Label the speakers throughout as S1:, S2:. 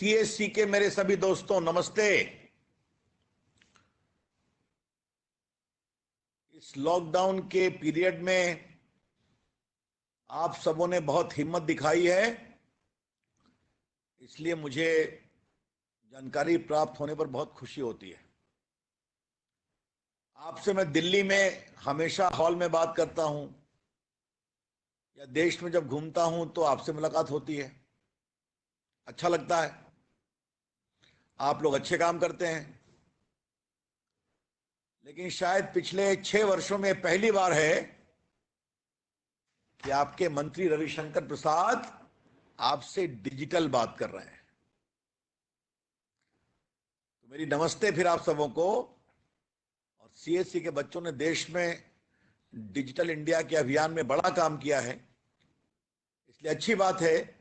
S1: CSC के मेरे सभी दोस्तों नमस्ते। इस लॉकडाउन के पीरियड में आप सबों ने बहुत हिम्मत दिखाई है, इसलिए मुझे जानकारी प्राप्त होने पर बहुत खुशी होती है। आपसे मैं दिल्ली में हमेशा हॉल में बात करता हूं या देश में जब घूमता हूं तो आपसे मुलाकात होती है, अच्छा लगता है। आप लोग अच्छे काम करते हैं, लेकिन शायद पिछले 6 वर्षों में पहली बार है कि आपके मंत्री रविशंकर प्रसाद आपसे डिजिटल बात कर रहे हैं। तो मेरी नमस्ते फिर आप सबों को। और सीएससी के बच्चों ने देश में डिजिटल इंडिया के अभियान में बड़ा काम किया है, इसलिए अच्छी बात है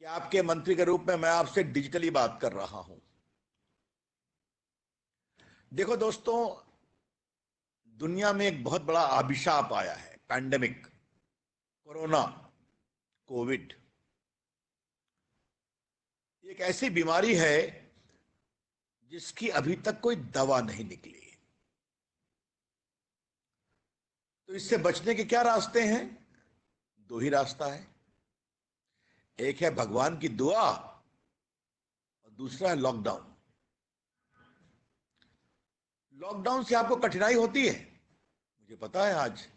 S1: कि आपके मंत्री के रूप में मैं आपसे डिजिटली बात कर रहा हूं। देखो दोस्तों, दुनिया में एक बहुत बड़ा अभिशाप आया है, पैंडेमिक, कोरोना, कोविड। एक ऐसी बीमारी है जिसकी अभी तक कोई दवा नहीं निकली। तो इससे बचने के क्या रास्ते हैं? दो ही रास्ता है। एक है भगवान की दुआ और दूसरा है लॉकडाउन। लॉकडाउन से आपको कठिनाई होती है, मुझे पता है। आज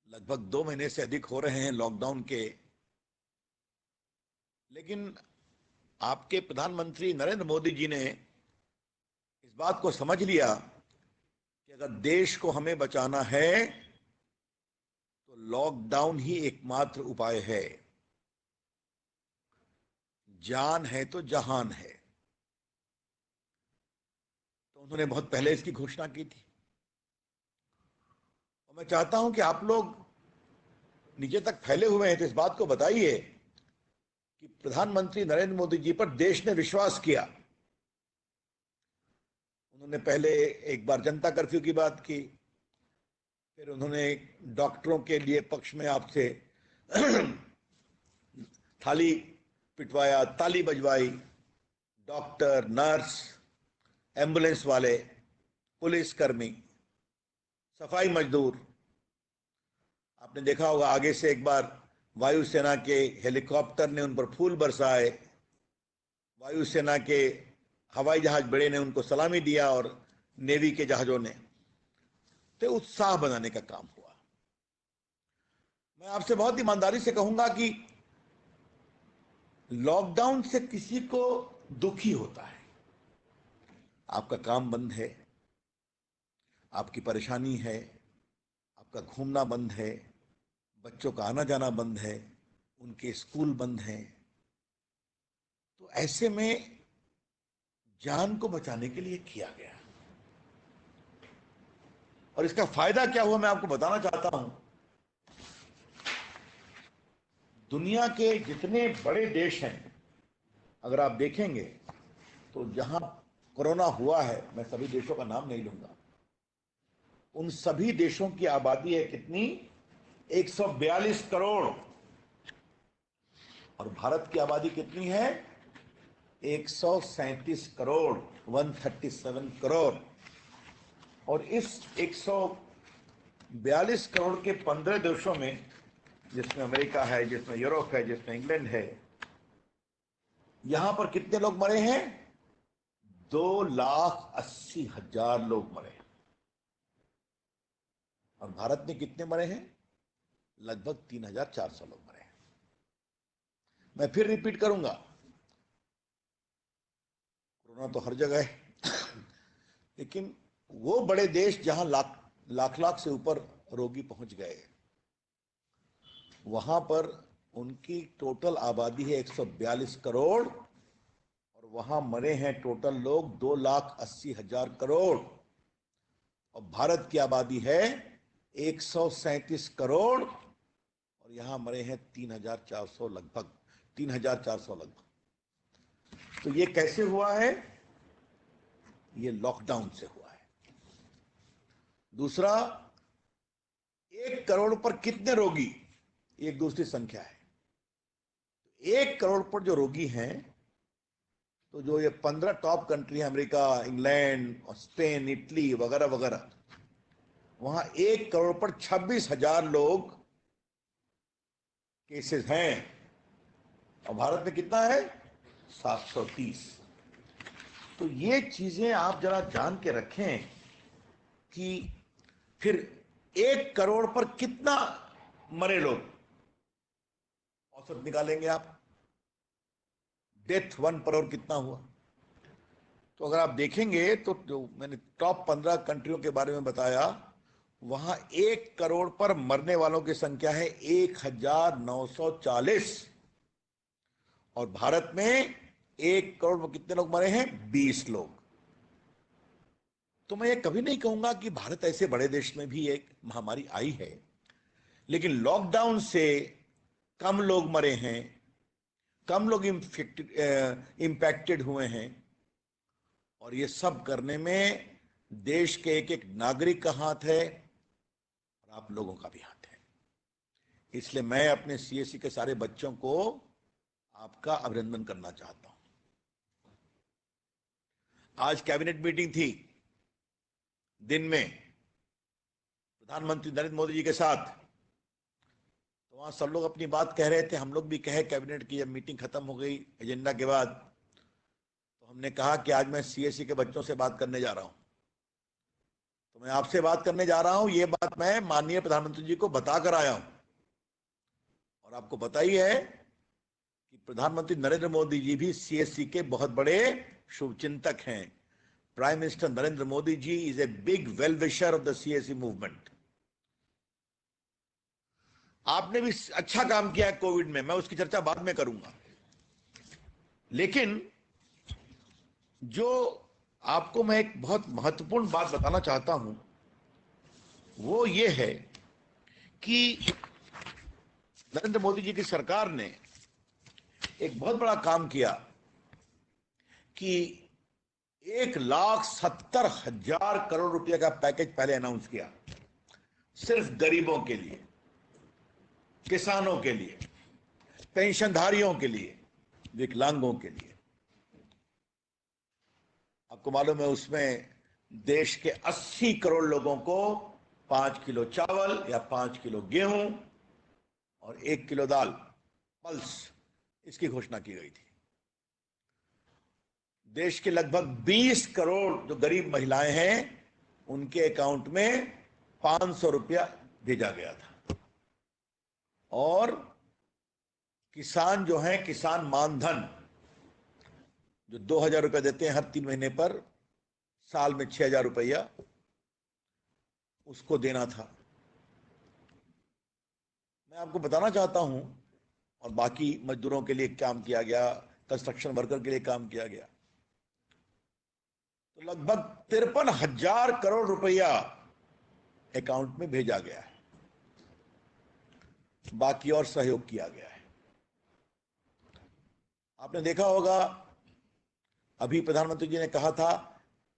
S1: लगभग 2 महीने से अधिक हो रहे हैं लॉकडाउन के, लेकिन आपके प्रधानमंत्री नरेंद्र मोदी जी ने इस बात को समझ लिया कि अगर देश को हमें बचाना है तो लॉकडाउन ही एकमात्र उपाय है। जान है तो जहान है। तो उन्होंने बहुत पहले इसकी घोषणा की थी और मैं चाहता हूं कि आप लोग नीचे तक फैले हुए हैं तो इस बात को बताइए कि प्रधानमंत्री नरेंद्र मोदी जी पर देश ने विश्वास किया। उन्होंने पहले एक बार जनता कर्फ्यू की बात की, फिर उन्होंने डॉक्टरों के लिए पक्ष में आपसे थाली पिटवाया, ताली बजवाई। डॉक्टर, नर्स, एम्बुलेंस वाले, पुलिस कर्मी, सफाई मजदूर। आपने देखा होगा आगे से एक बार वायुसेना के हेलीकॉप्टर ने उन पर फूल बरसाए, वायुसेना के हवाई जहाज बड़े ने उनको सलामी दिया और नेवी के जहाजों ने। तो उत्साह बनाने का काम हुआ। मैं आपसे बहुत ईमानदारी से कहूंगा कि लॉकडाउन से किसी को दुखी होता है। आपका काम बंद है, आपकी परेशानी है, आपका घूमना बंद है, बच्चों का आना जाना बंद है, उनके स्कूल बंद हैं। तो ऐसे में जान को बचाने के लिए किया गया। और इसका फायदा क्या हुआ मैं आपको बताना चाहता हूं। दुनिया के जितने बड़े देश हैं, अगर आप देखेंगे तो जहां कोरोना हुआ है, मैं सभी देशों का नाम नहीं लूंगा, उन सभी देशों की आबादी है कितनी? 142 करोड़। और भारत की आबादी कितनी है? 137 करोड़, 137 करोड़। और इस 142 करोड़ के 15 देशों में, जिसमें अमेरिका है, जिसमें यूरोप है, जिसमें इंग्लैंड है, यहां पर कितने लोग मरे हैं? 2,80,000 लोग मरे हैं। और भारत में कितने मरे हैं? लगभग 3,400 लोग मरे हैं। मैं फिर रिपीट करूंगा, कोरोना तो हर जगह है, लेकिन वो बड़े देश जहां लाख लाख लाख से ऊपर रोगी पहुंच गए, वहां पर उनकी टोटल आबादी है 142 करोड़ और वहां मरे हैं टोटल लोग 2,80,000 करोड़। और भारत की आबादी है 137 करोड़ और यहां मरे हैं 3,400 लगभग, 3,400 लगभग। तो ये कैसे हुआ है? ये लॉकडाउन से हुआ है। दूसरा, 1 करोड़ पर कितने रोगी, एक दूसरी संख्या है। 1 करोड़ पर जो रोगी हैं, तो जो ये 15 टॉप कंट्री है, अमेरिका, इंग्लैंड, स्पेन, इटली वगैरह वगैरह, वहां 1 करोड़ पर 26,000 लोग केसेस हैं। और भारत में कितना है? 730। तो ये चीजें आप जरा जान के रखें कि फिर 1 करोड़ पर कितना मरे लोग, औसत निकालेंगे आप। डेथ 1 पर कितना हुआ? तो अगर आप देखेंगे तो जो मैंने टॉप 15 कंट्रियों के बारे में बताया, वहां 1 करोड़ पर मरने वालों की संख्या है 1940। और भारत में 1 करोड़ में कितने लोग मरे हैं? 20 लोग। तो मैं ये कभी नहीं कहूंगा कि भारत ऐसे बड़े देश में भी एक महामारी आई है, लेकिन लॉकडाउन से कम लोग मरे हैं, कम लोग इंपैक्टेड हुए हैं। और ये सब करने में देश के एक एक नागरिक का हाथ है और आप लोगों का भी हाथ है। इसलिए मैं अपने सीएससी के सारे बच्चों को आपका अभिनंदन करना चाहता हूं। आज कैबिनेट मीटिंग थी दिन में प्रधानमंत्री नरेंद्र मोदी जी के साथ, तो वहां सब लोग अपनी बात कह रहे थे, हम लोग भी कहे। कैबिनेट की जब मीटिंग खत्म हो गई एजेंडा के बाद, तो हमने कहा कि आज मैं सीएससी के बच्चों से बात करने जा रहा हूं। तो मैं आपसे बात करने जा रहा हूं, ये बात मैं माननीय प्रधानमंत्री जी को बताकर आया हूं। और आपको पता ही है कि प्रधानमंत्री नरेंद्र मोदी जी भी सीएससी के बहुत बड़े शुभचिंतक हैं। Prime minister Narendra Modi ji is a big well wisher of the CSC movement. आपने भी अच्छा काम किया है कोविड में, मैं उसकी चर्चा बाद में करूंगा। लेकिन जो आपको मैं एक बहुत महत्वपूर्ण बात बताना चाहता हूं, वो ये है कि नरेंद्र मोदी जी की सरकार ने एक बहुत बड़ा काम किया कि 1,70,000 करोड़ रुपए का पैकेज पहले अनाउंस किया, सिर्फ गरीबों के लिए, किसानों के लिए, पेंशनधारियों के लिए, विकलांगों के लिए। आपको मालूम है उसमें देश के 80 करोड़ लोगों को 5 किलो चावल या 5 किलो गेहूं और 1 किलो दाल, पल्स, इसकी घोषणा की गई थी। देश के लगभग 20 करोड़ जो गरीब महिलाएं हैं, उनके अकाउंट में 500 रुपया भेजा गया था। और किसान जो हैं, किसान मानधन जो 2,000 रुपया देते हैं हर 3 महीने पर, साल में 6,000 रुपया उसको देना था। मैं आपको बताना चाहता हूं, और बाकी मजदूरों के लिए काम किया गया, कंस्ट्रक्शन वर्कर के लिए काम किया गया, तो लगभग 53,000 करोड़ रुपया अकाउंट में भेजा गया है। बाकी और सहयोग किया गया है। आपने देखा होगा, अभी प्रधानमंत्री जी ने कहा था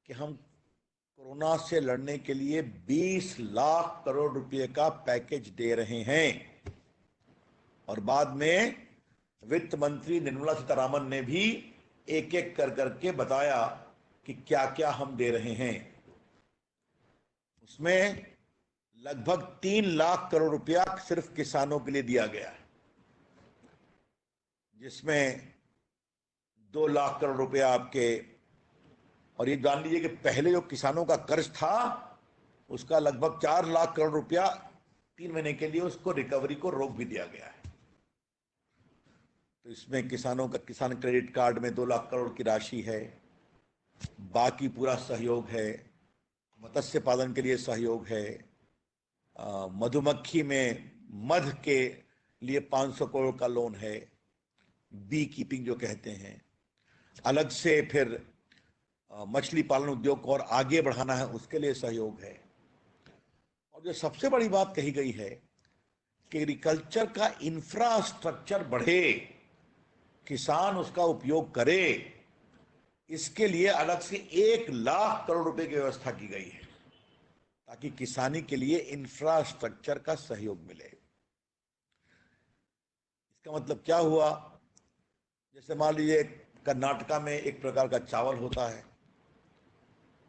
S1: कि हम कोरोना से लड़ने के लिए 20 लाख करोड़ रुपए का पैकेज दे रहे हैं। और बाद में वित्त मंत्री निर्मला सीतारामन ने भी एक एक कर करके बताया कि क्या क्या हम दे रहे हैं। उसमें लगभग 3 लाख करोड़ रुपया सिर्फ किसानों के लिए दिया गया है, जिसमें 2 लाख करोड़ रुपया आपके, और ये जान लीजिए कि पहले जो किसानों का कर्ज था उसका लगभग 4 लाख करोड़ रुपया 3 महीने के लिए उसको रिकवरी को रोक भी दिया गया है। तो इसमें किसानों का किसान क्रेडिट कार्ड में 2 लाख करोड़ की राशि है। बाकी पूरा सहयोग है। मत्स्य पालन के लिए सहयोग है। मधुमक्खी में मध के लिए 500 करोड़ का लोन है। बी कीपिंग जो कहते हैं, अलग से फिर मछली पालन उद्योग को और आगे बढ़ाना है, उसके लिए सहयोग है। और जो सबसे बड़ी बात कही गई है कि एग्रीकल्चर का इंफ्रास्ट्रक्चर बढ़े, किसान उसका उपयोग करे, इसके लिए अलग से 1 लाख करोड़ रुपए की व्यवस्था की गई है, ताकि किसानी के लिए इंफ्रास्ट्रक्चर का सहयोग मिले। इसका मतलब क्या हुआ जैसे मान लीजिए कर्नाटका में एक प्रकार का चावल होता है,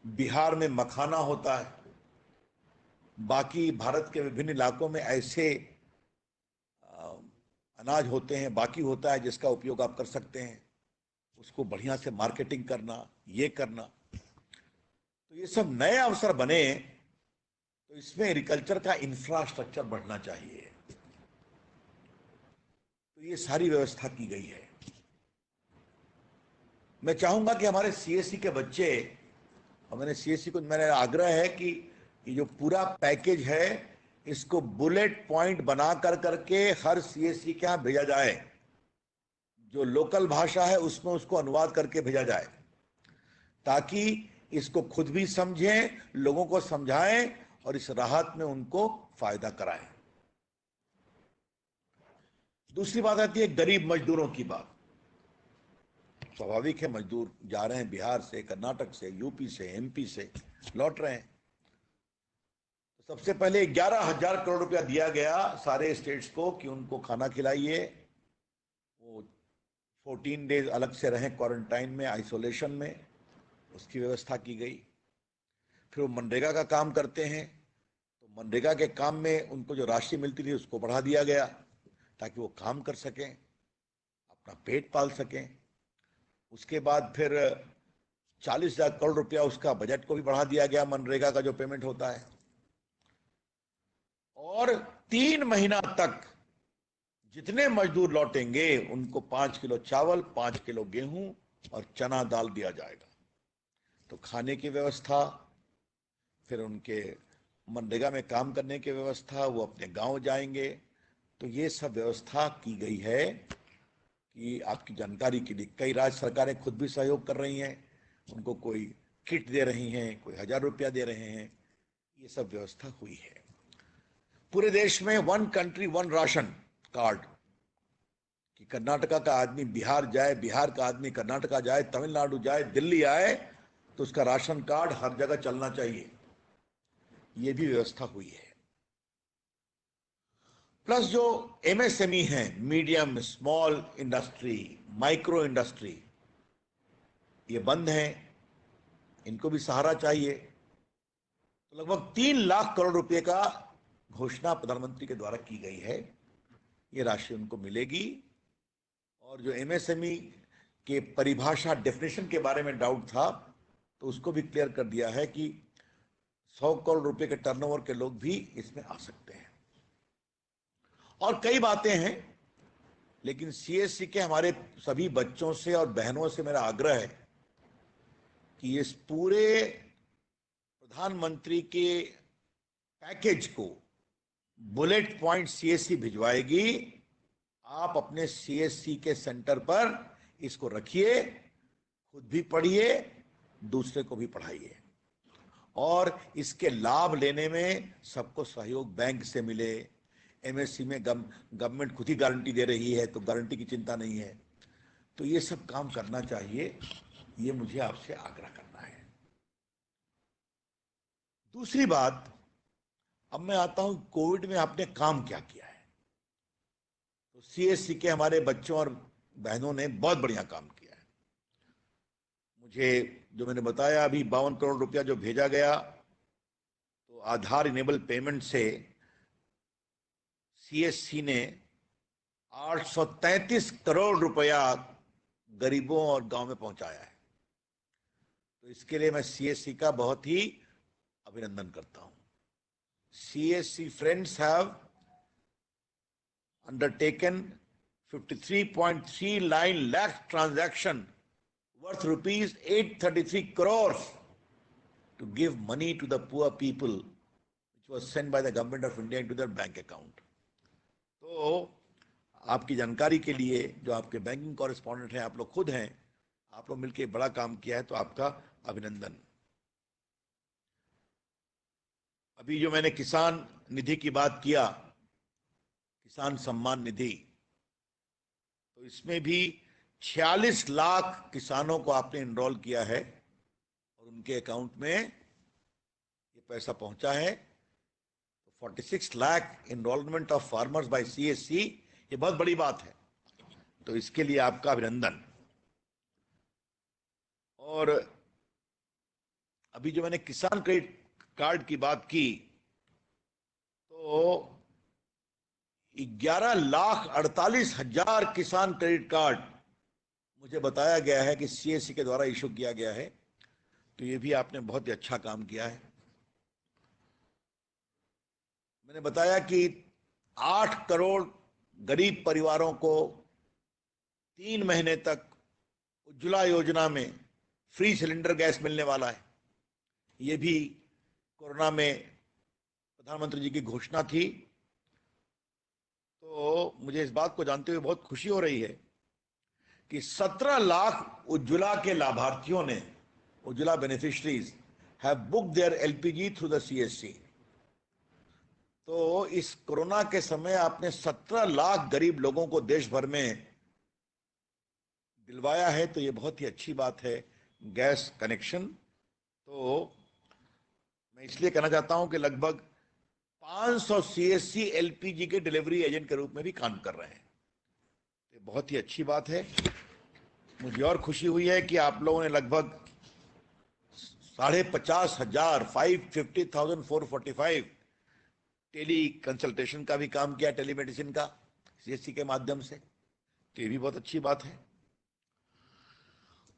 S1: बिहार में मखाना होता है, बाकी भारत के विभिन्न इलाकों में ऐसे अनाज होते हैं, बाकी होता है जिसका उपयोग आप कर सकते हैं, उसको बढ़िया से मार्केटिंग करना, ये करना। तो ये सब नए अवसर बने, तो इसमें एग्रीकल्चर का इंफ्रास्ट्रक्चर बढ़ना चाहिए। तो ये सारी व्यवस्था की गई है। मैं चाहूंगा कि हमारे सीएससी के बच्चे, और मैंने सीएससी को मेरा आग्रह है कि ये जो पूरा पैकेज है इसको बुलेट पॉइंट बना कर करके हर सीएससी के यहाँ भेजा जाए, जो लोकल भाषा है उसमें उसको अनुवाद करके भेजा जाए, ताकि इसको खुद भी समझें, लोगों को समझाएं और इस राहत में उनको फायदा कराएं। दूसरी बात आती है गरीब मजदूरों की बात। स्वाभाविक है, मजदूर जा रहे हैं बिहार से, कर्नाटक से, यूपी से, एमपी से लौट रहे हैं। तो सबसे पहले 11,000 करोड़ रुपया दिया गया सारे स्टेट्स को कि उनको खाना खिलाइए, वो 14 डेज अलग से रहें क्वारंटाइन में, आइसोलेशन में, उसकी व्यवस्था की गई। फिर वो मनरेगा का काम करते हैं, तो मनरेगा के काम में उनको जो राशि मिलती थी उसको बढ़ा दिया गया ताकि वो काम कर सकें, अपना पेट पाल सकें। उसके बाद फिर 40,000 करोड़ रुपया उसका बजट को भी बढ़ा दिया गया, मनरेगा का जो पेमेंट होता है। और 3 महीना तक जितने मजदूर लौटेंगे उनको 5 किलो चावल, 5 किलो गेहूं और चना दाल दिया जाएगा। तो खाने की व्यवस्था, फिर उनके मनरेगा में काम करने की व्यवस्था, वो अपने गांव जाएंगे। तो ये सब व्यवस्था की गई है कि आपकी जानकारी के लिए कई राज्य सरकारें खुद भी सहयोग कर रही हैं, उनको कोई किट दे रही हैं, कोई 1,000 रुपया दे रहे हैं। ये सब व्यवस्था हुई है। पूरे देश में 1 कंट्री 1 राशन कार्ड, कि कर्नाटका का आदमी बिहार जाए, बिहार का आदमी कर्नाटका जाए, तमिलनाडु जाए, दिल्ली आए, तो उसका राशन कार्ड हर जगह चलना चाहिए। ये भी व्यवस्था हुई है। प्लस जो एमएसएमई है, medium small industry, micro industry, ये बंद है, इनको भी सहारा चाहिए। तो लगभग 3 लाख करोड़ रुपए का घोषणा प्रधानमंत्री के द्वारा की गई है। ये राशि उनको मिलेगी। और जो एमएसएमई के परिभाषा, डेफिनेशन के बारे में डाउट था, तो उसको भी क्लियर कर दिया है कि 100 करोड़ रुपए के टर्नओवर के लोग भी इसमें आ सकते हैं। और कई बातें हैं, लेकिन सीएससी के हमारे सभी बच्चों से और बहनों से मेरा आग्रह है कि इस पूरे प्रधानमंत्री के पैकेज को बुलेट पॉइंट सीएससी भिजवाएगी। आप अपने सीएससी के सेंटर पर इसको रखिए, खुद भी पढ़िए, दूसरे को भी पढ़ाइए, और इसके लाभ लेने में सबको सहयोग बैंक से मिले। एमएससी में गवर्नमेंट खुद ही गारंटी दे रही है, तो गारंटी की चिंता नहीं है। तो ये सब काम करना चाहिए, ये मुझे आपसे आग्रह करना है। दूसरी बात, अब मैं आता हूं कोविड में आपने काम क्या किया है। तो सीएससी के हमारे बच्चों और बहनों ने बहुत बढ़िया काम किया है। मुझे जो मैंने बताया अभी 52 करोड़ रुपया जो भेजा गया, तो आधार इनेबल पेमेंट से सीएससी ने 833 करोड़ रुपया गरीबों और गांव में पहुंचाया है। तो इसके लिए मैं सीएससी का बहुत ही अभिनंदन करता हूं। CSC friends have undertaken 53.39 lakh transaction worth rupees 833 crores to give money to the poor people, which was sent by the government of India into their bank account. तो आपकी जानकारी के लिए, जो आपके बैंकिंग कॉरेस्पॉन्डेंट हैं, आप लोग खुद हैं, आप लोग मिलकर बड़ा काम किया है, तो आपका अभिनंदन। अभी जो मैंने किसान निधि की बात किया, किसान सम्मान निधि, तो इसमें भी 46 लाख किसानों को आपने इनरोल किया है और उनके अकाउंट में ये पैसा पहुंचा है। तो 46 lakh enrolment of farmers by CSC, ये बहुत बड़ी बात है। तो इसके लिए आपका अभिनंदन। और अभी जो मैंने किसान क्रेडिट कार्ड की बात की, तो 11,48,000 किसान क्रेडिट कार्ड मुझे बताया गया है कि सीएससी के द्वारा इशू किया गया है। तो ये भी आपने बहुत ही अच्छा काम किया है। मैंने बताया कि 8 करोड़ गरीब परिवारों को 3 महीने तक उज्ज्वला योजना में फ्री सिलेंडर गैस मिलने वाला है। ये भी कोरोना में प्रधानमंत्री जी की घोषणा थी। तो मुझे इस बात को जानते हुए बहुत खुशी हो रही है कि 17 लाख उज्ज्वला के लाभार्थियों ने, Ujjwala beneficiaries have booked their LPG through the CSC. तो इस कोरोना के समय आपने 17 लाख गरीब लोगों को देश भर में दिलवाया है, तो ये बहुत ही अच्छी बात है, गैस कनेक्शन। तो मैं इसलिए कहना चाहता हूं कि लगभग 500 सीएससी एलपीजी के डिलीवरी एजेंट के रूप में भी काम कर रहे हैं। ये बहुत ही अच्छी बात है। मुझे और खुशी हुई है कि आप लोगों ने लगभग 50,50,000 550,445 टेली कंसल्टेशन का भी काम किया, टेलीमेडिसिन का, सीएससी के माध्यम से। तो ये भी बहुत अच्छी बात है।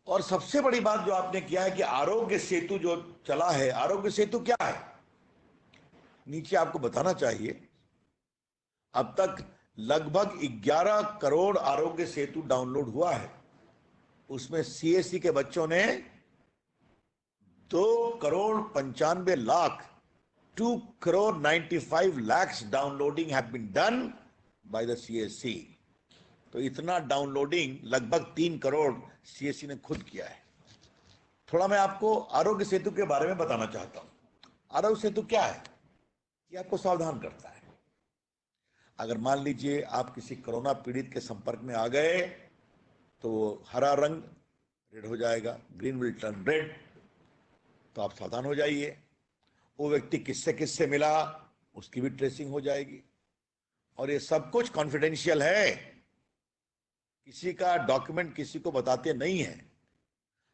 S1: और सबसे बड़ी बात जो आपने किया है कि आरोग्य सेतु जो चला है, आरोग्य सेतु क्या है, नीचे आपको बताना चाहिए। अब तक लगभग 11 करोड़ आरोग्य सेतु डाउनलोड हुआ है। उसमें सीएससी के बच्चों ने 2,95,00,000 2,95 lakhs downloading have been done by the CSC. तो इतना डाउनलोडिंग लगभग 3 करोड़ सीएससी ने खुद किया है। थोड़ा मैं आपको आरोग्य सेतु के बारे में बताना चाहता हूं। आरोग्य सेतु क्या है? ये आपको सावधान करता है। अगर मान लीजिए आप किसी कोरोना पीड़ित के संपर्क में आ गए, तो हरा रंग रेड हो जाएगा, ग्रीन विल टर्न रेड। तो आप सावधान हो जाइए। वो व्यक्ति किससे किससे मिला, उसकी भी ट्रेसिंग हो जाएगी। और ये सब कुछ कॉन्फिडेंशियल है, किसी का डॉक्यूमेंट किसी को बताते नहीं है।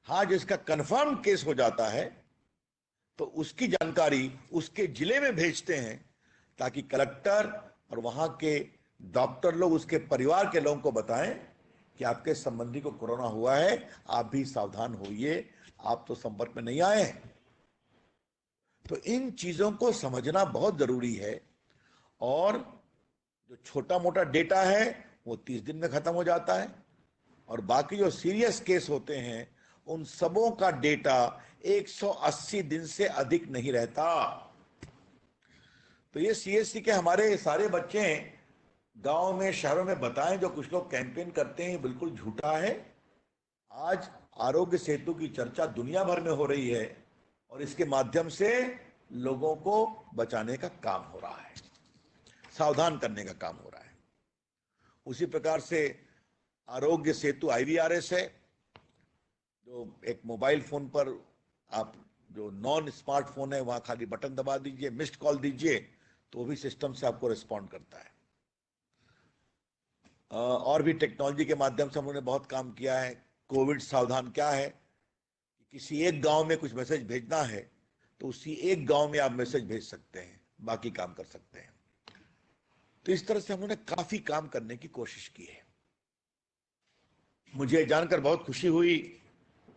S1: हाँ, जिसका कंफर्म केस हो जाता है तो उसकी जानकारी उसके जिले में भेजते हैं, ताकि कलेक्टर और वहां के डॉक्टर लोग उसके परिवार के लोगों को बताएं कि आपके संबंधी को कोरोना हुआ है, आप भी सावधान होइए, आप तो संपर्क में नहीं आए। तो इन चीजों को समझना बहुत जरूरी है। और जो छोटा मोटा डेटा है वो 30 दिन में खत्म हो जाता है, और बाकी जो सीरियस केस होते हैं उन सबों का डेटा 180 दिन से अधिक नहीं रहता। तो ये सीएससी के हमारे सारे बच्चे गांव में, शहरों में बताएं, जो कुछ लोग कैंपेन करते हैं, बिल्कुल झूठा है। आज आरोग्य सेतु की चर्चा दुनिया भर में हो रही है, और इसके माध्यम से लोगों को बचाने का काम हो रहा है, सावधान करने का काम हो रहा है। उसी प्रकार से आरोग्य सेतु IVRS है, जो एक मोबाइल फोन पर, आप जो नॉन स्मार्टफोन है वहां खाली बटन दबा दीजिए, मिस्ड कॉल दीजिए, तो भी सिस्टम से आपको रिस्पॉन्ड करता है। और भी टेक्नोलॉजी के माध्यम से हम लोगों ने बहुत काम किया है। कोविड सावधान क्या है, किसी एक गांव में कुछ मैसेज भेजना है तो उसी एक गांव में आप मैसेज भेज सकते हैं, बाकी काम कर सकते हैं। तो इस तरह से हम लोगों ने काफी काम करने की कोशिश की है। मुझे जानकर बहुत खुशी हुई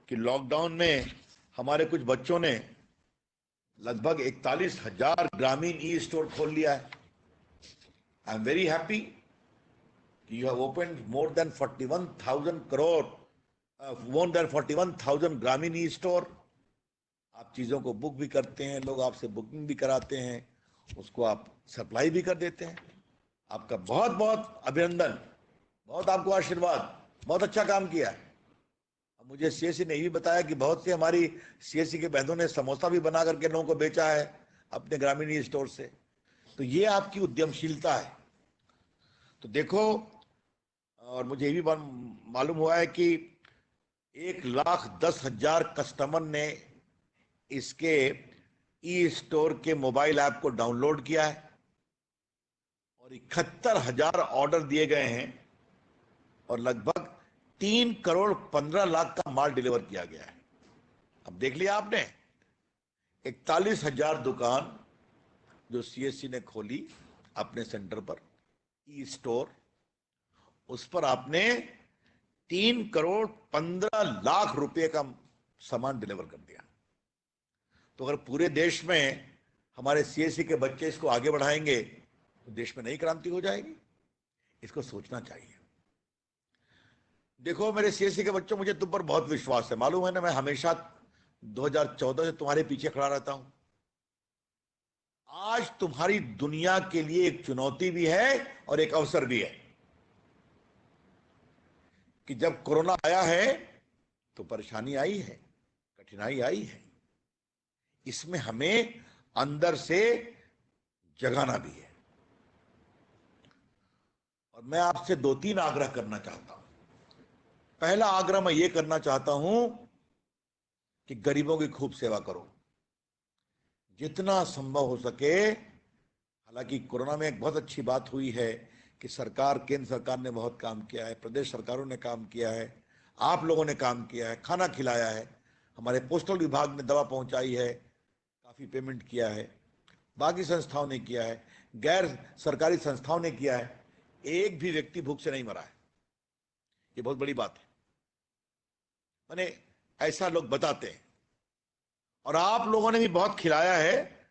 S1: कि लॉकडाउन में हमारे कुछ बच्चों ने लगभग 41,000 ग्रामीण ई स्टोर खोल लिया है। आई am very happy. You have opened more than 41,000 crore, more than 41,000 ग्रामीण ई स्टोर। आप चीजों को बुक भी करते हैं, लोग आपसे बुकिंग भी कराते हैं, उसको आप सप्लाई भी कर देते हैं। आपका बहुत बहुत अभिनंदन, बहुत आपको आशीर्वाद, बहुत अच्छा काम किया है। मुझे सीएससी ने भी बताया कि बहुत सी हमारी सीएससी के बहनों ने समोसा भी बना करके लोगों को बेचा है अपने ग्रामीण ई स्टोर से। तो ये आपकी उद्यमशीलता है। तो देखो, और मुझे ये भी मालूम हुआ है कि 1,10,000 कस्टमर ने इसके ई स्टोर के मोबाइल ऐप को डाउनलोड किया है, और 71,000 ऑर्डर दिए गए हैं। और लगभग 3,15,00,000 का माल डिलीवर किया गया है। अब देख लिया आपने, 41,000 दुकान जो सीएससी ने खोली अपने सेंटर पर, ई स्टोर, उस पर आपने 3,15,00,000 रुपए का सामान डिलीवर कर दिया। तो अगर पूरे देश में हमारे सीएससी के बच्चे इसको आगे बढ़ाएंगे तो देश में नई क्रांति हो जाएगी। इसको सोचना चाहिए। देखो मेरे सीएससी के बच्चों, मुझे तुम पर बहुत विश्वास है, मालूम है ना, मैं हमेशा 2014 से तुम्हारे पीछे खड़ा रहता हूं। आज तुम्हारी दुनिया के लिए एक चुनौती भी है और एक अवसर भी है कि जब कोरोना आया है तो परेशानी आई है, कठिनाई आई है, इसमें हमें अंदर से जगाना भी है। और मैं आपसे 2-3 आग्रह करना चाहता हूं। पहला आग्रह मैं ये करना चाहता हूं कि गरीबों की खूब सेवा करो, जितना संभव हो सके। हालांकि कोरोना में एक बहुत अच्छी बात हुई है कि सरकार, केंद्र सरकार ने बहुत काम किया है, प्रदेश सरकारों ने काम किया है, आप लोगों ने काम किया है, खाना खिलाया है, हमारे पोस्टल विभाग ने दवा पहुंचाई है, काफी पेमेंट किया है, बाकी संस्थाओं ने किया है, गैर सरकारी संस्थाओं ने किया है। एक भी व्यक्ति भूख से नहीं मरा है, ये बहुत बड़ी बात है। मैंने ऐसा लोग बताते हैं। और आप लोगों ने भी बहुत खिलाया है,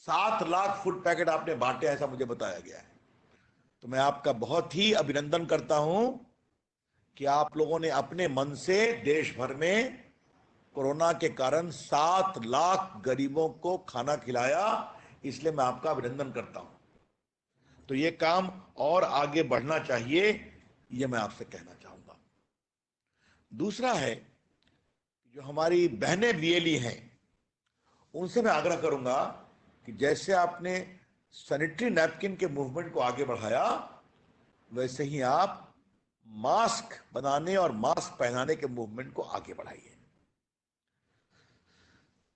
S1: 7 लाख फूड पैकेट आपने बांटे, ऐसा मुझे बताया गया है। तो मैं आपका बहुत ही अभिनंदन करता हूं कि आप लोगों ने अपने मन से देश भर में कोरोना के कारण 7 लाख गरीबों को खाना खिलाया, इसलिए मैं आपका अभिनंदन करता हूं। तो ये काम और आगे बढ़ना चाहिए, ये मैं आपसे कहना चाहूंगा। दूसरा है, जो हमारी बहनें बीएलई हैं, उनसे मैं आग्रह करूंगा कि जैसे आपने सैनिटरी नैपकिन के मूवमेंट को आगे बढ़ाया, वैसे ही आप मास्क बनाने और मास्क पहनाने के मूवमेंट को आगे बढ़ाइए।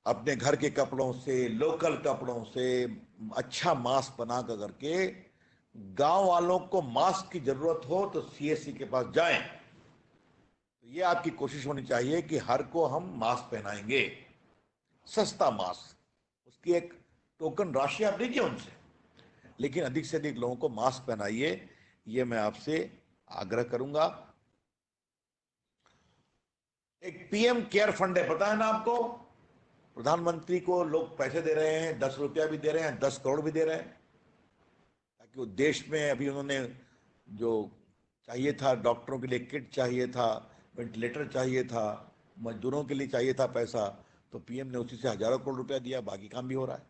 S1: अपने घर के कपड़ों से, लोकल कपड़ों से अच्छा मास्क बना करके गांव वालों को मास्क की जरूरत हो तो सीएससी के पास जाएं। तो ये आपकी कोशिश होनी चाहिए कि हर को हम मास्क पहनाएंगे, सस्ता मास्क, उसकी एक टोकन राशि आप लीजिए उनसे, लेकिन अधिक से अधिक लोगों को मास्क पहनाइए, ये मैं आपसे आग्रह करूंगा। एक पीएम केयर फंड है, पता है ना आपको? प्रधानमंत्री को लोग पैसे दे रहे हैं, 10 रुपया भी दे रहे हैं, 10 करोड़ भी दे रहे हैं, ताकि वो देश में, अभी उन्होंने जो चाहिए था, डॉक्टरों के लिए किट चाहिए था, वेंटिलेटर चाहिए था, मजदूरों के लिए चाहिए था पैसा, तो पीएम ने उसी से हजारों करोड़ रुपया दिया, बाकी काम भी हो रहा है।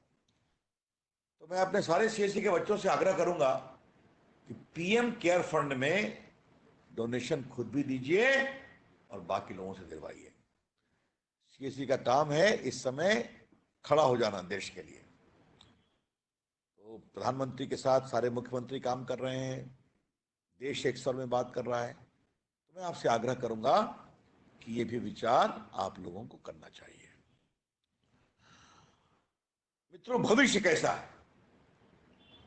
S1: तो मैं अपने सारे सीएससी के बच्चों से आग्रह करूंगा कि पीएम केयर फंड में डोनेशन खुद भी दीजिए और बाकी लोगों से दिलवाइए। सीएससी का काम है इस समय खड़ा हो जाना देश के लिए। तो प्रधानमंत्री के साथ सारे मुख्यमंत्री काम कर रहे हैं, देश एक स्वर में बात कर रहा है। तो मैं आपसे आग्रह करूंगा कि ये भी विचार आप लोगों को करना चाहिए। मित्रों, भविष्य कैसा है,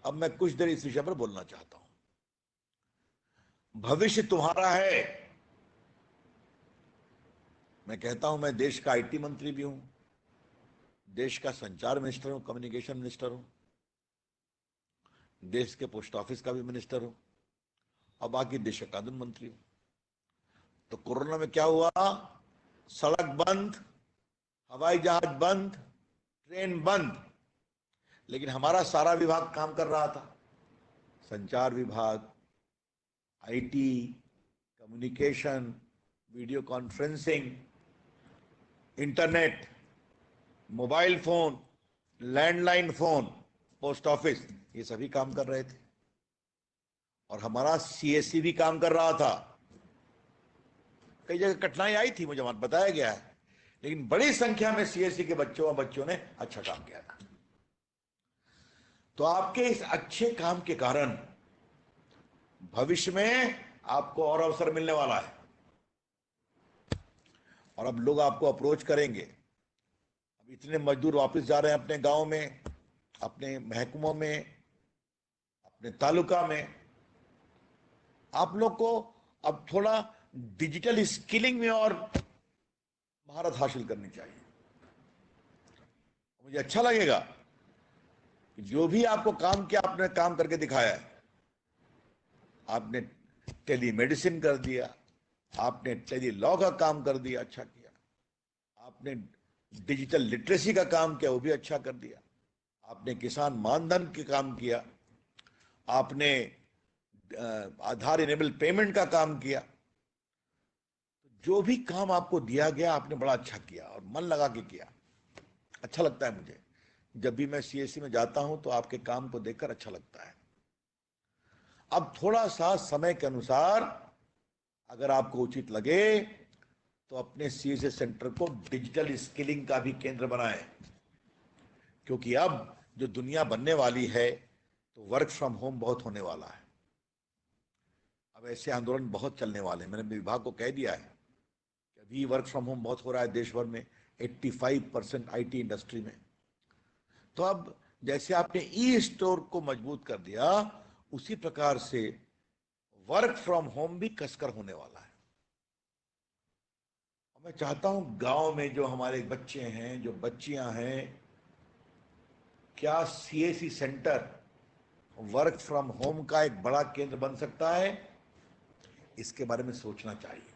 S1: अब मैं कुछ देर इस विषय पर बोलना चाहता हूं। भविष्य तुम्हारा है। मैं कहता हूं, मैं देश का आईटी मंत्री भी हूं, देश का संचार मिनिस्टर हूं, कम्युनिकेशन मिनिस्टर हूं, देश के पोस्ट ऑफिस का भी मिनिस्टर हूं, और बाकी देश का कानून मंत्री हूं। तो कोरोना में क्या हुआ? सड़क बंद, हवाई जहाज बंद, ट्रेन बंद, लेकिन हमारा सारा विभाग काम कर रहा था। संचार विभाग, IT, communication, video conferencing, internet, mobile phone, landline phone, post office, ये सभी काम कर रहे थे। और हमारा सीएससी भी काम कर रहा था। कई जगह कठिनाई आई थी, मुझे बताया गया है, लेकिन बड़ी संख्या में सीएससी के बच्चों ने अच्छा काम किया था। तो आपके इस अच्छे काम के कारण भविष्य में आपको और अवसर मिलने वाला है, और अब लोग आपको अप्रोच करेंगे। अब इतने मजदूर वापस जा रहे हैं अपने गांव में, अपने महकमों में, अपने तालुका में। आप लोग को अब थोड़ा डिजिटल स्किलिंग में और महारत हासिल करनी चाहिए। मुझे अच्छा लगेगा कि जो भी आपको काम किया, आपने काम करके दिखाया है। आपने टेलीमेडिसिन कर दिया, आपने टेली लॉ का काम कर दिया, अच्छा किया। आपने डिजिटल लिटरेसी का काम किया, वो भी अच्छा कर दिया। आपने किसान मानधन के काम किया, आपने आधार इनेबल पेमेंट का काम किया। जो भी काम आपको दिया गया आपने बड़ा अच्छा किया और मन लगा के किया। अच्छा लगता है मुझे, जब भी मैं सीएससी में जाता हूं तो आपके काम को देखकर अच्छा लगता है। अब थोड़ा सा समय के अनुसार अगर आपको उचित लगे तो अपने सीएससी सेंटर को डिजिटल स्किलिंग का भी केंद्र बनाएं, क्योंकि अब जो दुनिया बनने वाली है तो वर्क फ्रॉम होम बहुत होने वाला है। अब ऐसे आंदोलन बहुत चलने वाले हैं। मैंने विभाग को कह दिया है कि अभी वर्क फ्रॉम होम बहुत हो रहा है देश भर में, 85% आईटी इंडस्ट्री में। तो अब जैसे आपने ई स्टोर को मजबूत कर दिया, उसी प्रकार से वर्क फ्रॉम होम भी कसकर होने वाला है। और मैं चाहता हूं गांव में जो हमारे बच्चे हैं, जो बच्चियां हैं, क्या CSC centre work from home का एक बड़ा केंद्र बन सकता है? इसके बारे में सोचना चाहिए।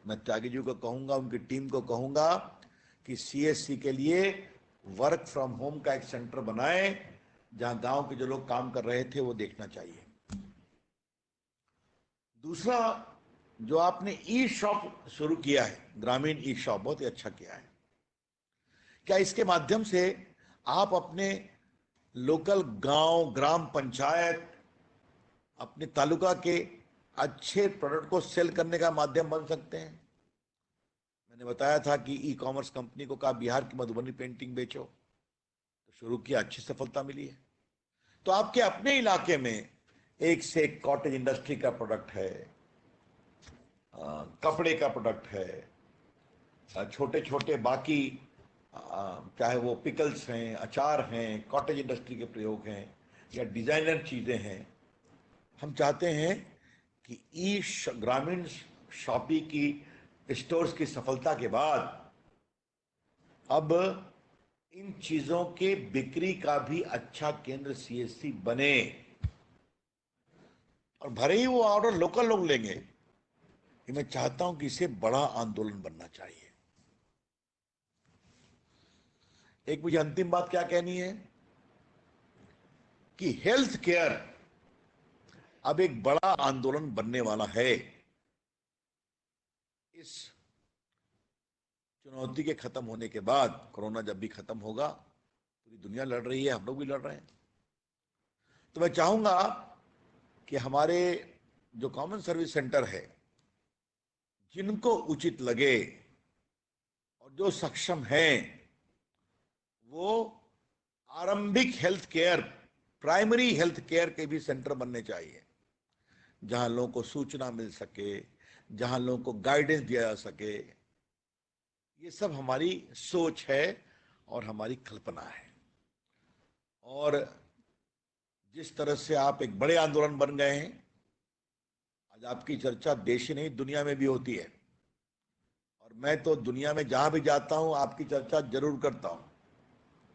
S1: मैं त्यागी जी को कहूंगा, उनकी टीम को कहूंगा कि सीएससी के लिए वर्क फ्रॉम होम का एक सेंटर बनाए, जहां गांव के जो लोग काम कर रहे थे वो देखना चाहिए। दूसरा, जो आपने ई शॉप शुरू किया है, ग्रामीण ई शॉप, बहुत ही अच्छा किया है। क्या इसके माध्यम से आप अपने लोकल गांव, ग्राम पंचायत, अपने तालुका के अच्छे प्रोडक्ट को सेल करने का माध्यम बन सकते हैं? मैंने बताया था कि ई कॉमर्स कंपनी को कहा बिहार की मधुबनी पेंटिंग बेचो, तो शुरू किया, अच्छी सफलता मिली है। तो आपके अपने इलाके में एक से एक कॉटेज इंडस्ट्री का प्रोडक्ट है, कपड़े का प्रोडक्ट है, छोटे छोटे बाकी चाहे वो पिकल्स हैं, अचार हैं, कॉटेज इंडस्ट्री के प्रयोग हैं, या डिजाइनर चीजें हैं। हम चाहते हैं कि ग्रामीण शॉपी की स्टोर्स की सफलता के बाद अब इन चीजों के बिक्री का भी अच्छा केंद्र सीएससी बने। और भले ही वो ऑर्डर लोकल लोग लेंगे, ये मैं चाहता हूं कि इसे बड़ा आंदोलन बनना चाहिए। एक मुझे अंतिम बात क्या कहनी है कि हेल्थ केयर अब एक बड़ा आंदोलन बनने वाला है। इस चुनौती के खत्म होने के बाद, कोरोना जब भी खत्म होगा, पूरी दुनिया लड़ रही है, हम लोग भी लड़ रहे हैं, तो मैं चाहूंगा कि हमारे जो कॉमन सर्विस सेंटर है, जिनको उचित लगे और जो सक्षम हैं, वो आरंभिक health care, primary health care के भी सेंटर बनने चाहिए, जहां लोगों को सूचना मिल सके, जहां लोगों को गाइडेंस दिया जा सके। ये सब हमारी सोच है और हमारी कल्पना है। और जिस तरह से आप एक बड़े आंदोलन बन गए हैं, आज आपकी चर्चा देश ही नहीं दुनिया में भी होती है, और मैं तो दुनिया में जहां भी जाता हूं आपकी चर्चा जरूर करता हूं,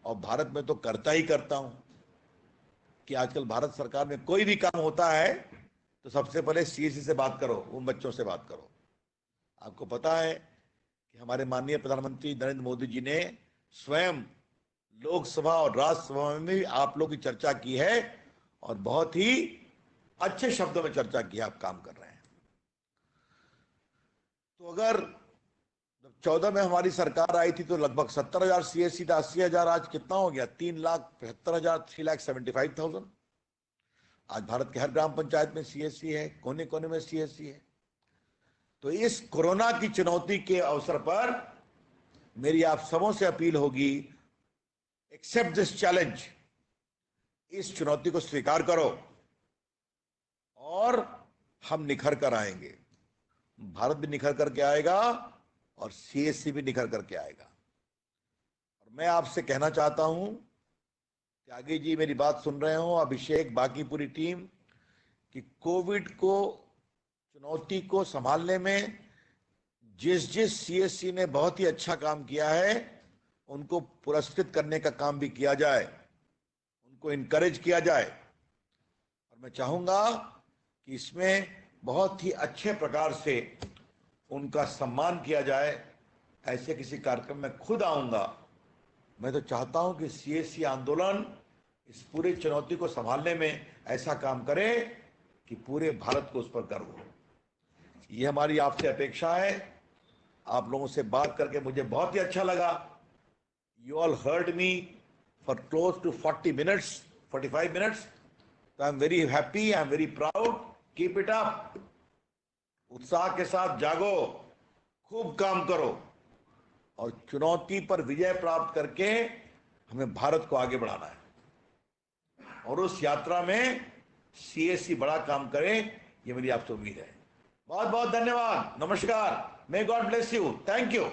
S1: और भारत में तो करता ही करता हूं कि आजकल भारत सरकार में कोई भी काम होता है तो सबसे पहले सीएससी से बात करो, उन बच्चों से बात करो। आपको पता है कि हमारे माननीय प्रधानमंत्री नरेंद्र मोदी जी ने स्वयं लोकसभा और राज्यसभा में भी आप लोग की चर्चा की है, और बहुत ही अच्छे शब्दों में चर्चा की, आप काम कर रहे हैं। तो अगर जब 14 में हमारी सरकार आई थी तो लगभग 70,000 सीएससी था, 80,000, आज कितना हो गया? 3,75,000, 3,75,000। आज भारत के हर ग्राम पंचायत में सीएससी है, कोने कोने में सीएससी है। तो इस कोरोना की चुनौती के अवसर पर मेरी आप सबों से अपील होगी, एक्सेप्ट दिस चैलेंज, इस चुनौती को स्वीकार करो और हम निखर कर आएंगे। भारत भी निखर करके आएगा और सीएससी भी निखर करके आएगा। और मैं आपसे कहना चाहता हूं, त्यागी जी मेरी बात सुन रहे हो, अभिषेक, बाकी पूरी टीम, कि कोविड को चुनौती को संभालने में जिस जिस सीएससी ने बहुत ही अच्छा काम किया है उनको पुरस्कृत करने का काम भी किया जाए, उनको इनकरेज किया जाए। और मैं चाहूंगा कि इसमें बहुत ही अच्छे प्रकार से उनका सम्मान किया जाए। ऐसे किसी कार्यक्रम में खुद आऊंगा। मैं तो चाहता हूं कि सीएससी आंदोलन इस पूरी चुनौती को संभालने में ऐसा काम करे कि पूरे भारत को उस पर गर्व हो। ये हमारी आपसे अपेक्षा है। आप लोगों से बात करके मुझे बहुत ही अच्छा लगा। You all heard me for close to 40 minutes, 45 minutes. तो I am very happy, I am very proud. Keep it up. उत्साह के साथ जागो, खूब काम करो और चुनौती पर विजय प्राप्त करके हमें भारत को आगे बढ़ाना है। और उस यात्रा में सीएससी बड़ा काम करे, ये मेरी आपसे उम्मीद है। बहुत बहुत धन्यवाद। नमस्कार। May God bless you. Thank you.